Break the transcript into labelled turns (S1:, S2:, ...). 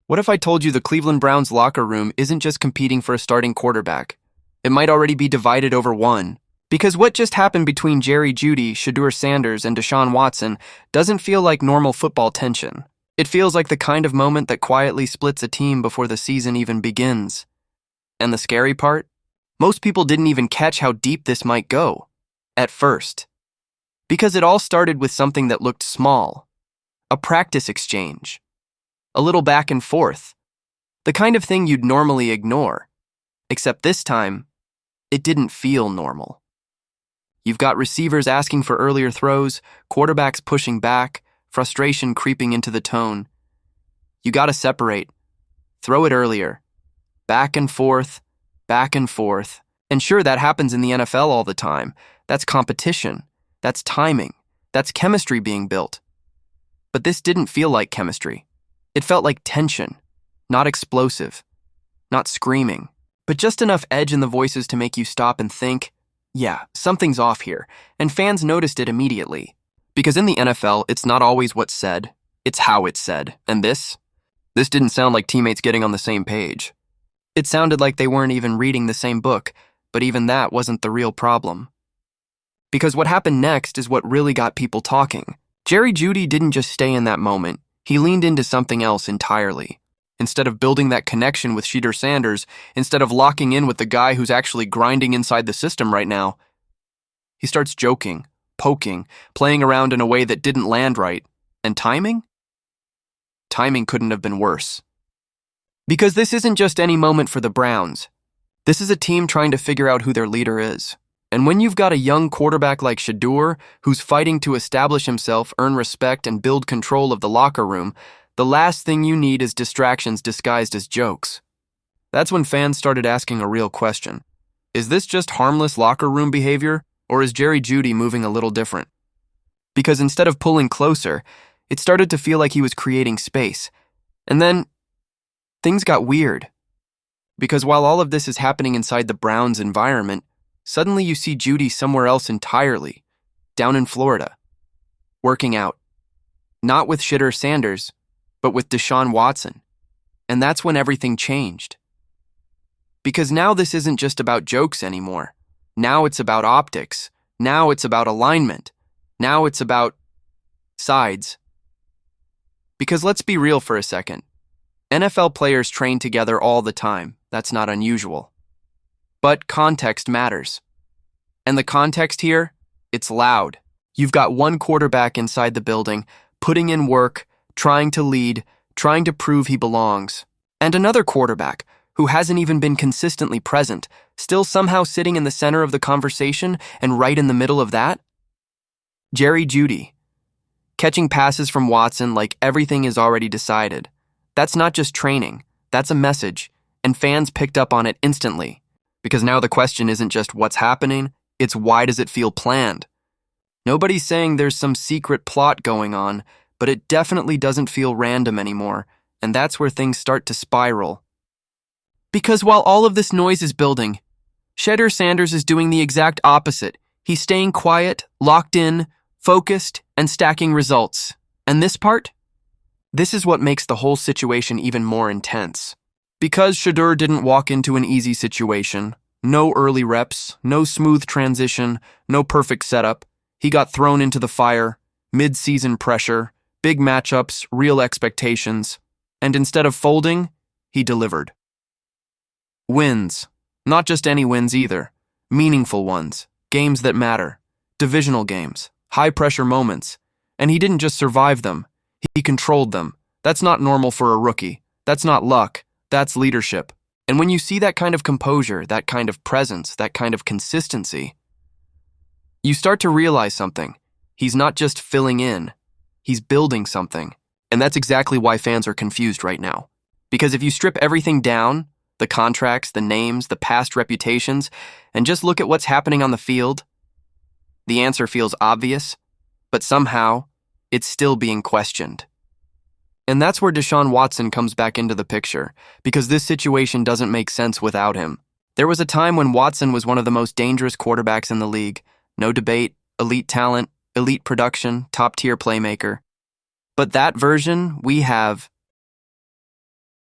S1: What if I told you the Cleveland Browns locker room isn't just competing for a starting quarterback? It might already be divided over one. Because what just happened between Jeudy, Shedeur Sanders, and Deshaun Watson doesn't feel like normal football tension. It feels like the kind of moment that quietly splits a team before the season even begins. And the scary part? Most people didn't even catch how deep this might go. At first. Because it all started with something that looked small. A practice exchange. A little back and forth. The kind of thing you'd normally ignore. Except this time, it didn't feel normal. You've got receivers asking for earlier throws, quarterbacks pushing back, frustration creeping into the tone. You gotta separate. Throw it earlier. Back and forth, back and forth. And sure, that happens in the NFL all the time. That's competition. That's timing. That's chemistry being built. But this didn't feel like chemistry. It felt like tension. Not explosive. Not screaming. But just enough edge in the voices to make you stop and think, yeah, something's off here. And fans noticed it immediately. Because in the NFL, it's not always what's said, it's how it's said. And this didn't sound like teammates getting on the same page. It sounded like they weren't even reading the same book, but even that wasn't the real problem. Because what happened next is what really got people talking. Jeudy didn't just stay in that moment, he leaned into something else entirely. Instead of building that connection with Shedeur Sanders, instead of locking in with the guy who's actually grinding inside the system right now, he starts joking, poking, playing around in a way that didn't land right. And timing? Timing couldn't have been worse. Because this isn't just any moment for the Browns. This is a team trying to figure out who their leader is. And when you've got a young quarterback like Shedeur, who's fighting to establish himself, earn respect, and build control of the locker room, the last thing you need is distractions disguised as jokes. That's when fans started asking a real question. Is this just harmless locker room behavior, or is Jeudy moving a little different? Because instead of pulling closer, it started to feel like he was creating space. And then, things got weird. Because while all of this is happening inside the Browns' environment, suddenly you see Jeudy somewhere else entirely, down in Florida, working out. Not with Shedeur Sanders, but with Deshaun Watson. And that's when everything changed. Because now this isn't just about jokes anymore. Now it's about optics. Now it's about alignment. Now it's about sides. Because let's be real for a second. NFL players train together all the time. That's not unusual. But context matters. And the context here, it's loud. You've got one quarterback inside the building, putting in work, trying to lead, trying to prove he belongs. And another quarterback, who hasn't even been consistently present, still somehow sitting in the center of the conversation and right in the middle of that? Jeudy, catching passes from Watson like everything is already decided. That's not just training, that's a message, and fans picked up on it instantly. Because now the question isn't just what's happening, it's why does it feel planned? Nobody's saying there's some secret plot going on, but it definitely doesn't feel random anymore, and that's where things start to spiral. Because while all of this noise is building, Shedeur Sanders is doing the exact opposite. He's staying quiet, locked in, focused, and stacking results. And this part? This is what makes the whole situation even more intense. Because Shedeur didn't walk into an easy situation, no early reps, no smooth transition, no perfect setup, he got thrown into the fire, mid-season pressure, big matchups, real expectations, and instead of folding, he delivered. Wins. Not just any wins either. Meaningful ones. Games that matter. Divisional games. High-pressure moments. And he didn't just survive them. He controlled them. That's not normal for a rookie. That's not luck. That's leadership. And when you see that kind of composure, that kind of presence, that kind of consistency, you start to realize something. He's not just filling in. He's building something. And that's exactly why fans are confused right now. Because if you strip everything down, the contracts, the names, the past reputations, and just look at what's happening on the field, the answer feels obvious, but somehow, it's still being questioned. And that's where Deshaun Watson comes back into the picture, because this situation doesn't make sense without him. There was a time when Watson was one of the most dangerous quarterbacks in the league. No debate, elite talent, elite production, top-tier playmaker. But that version we have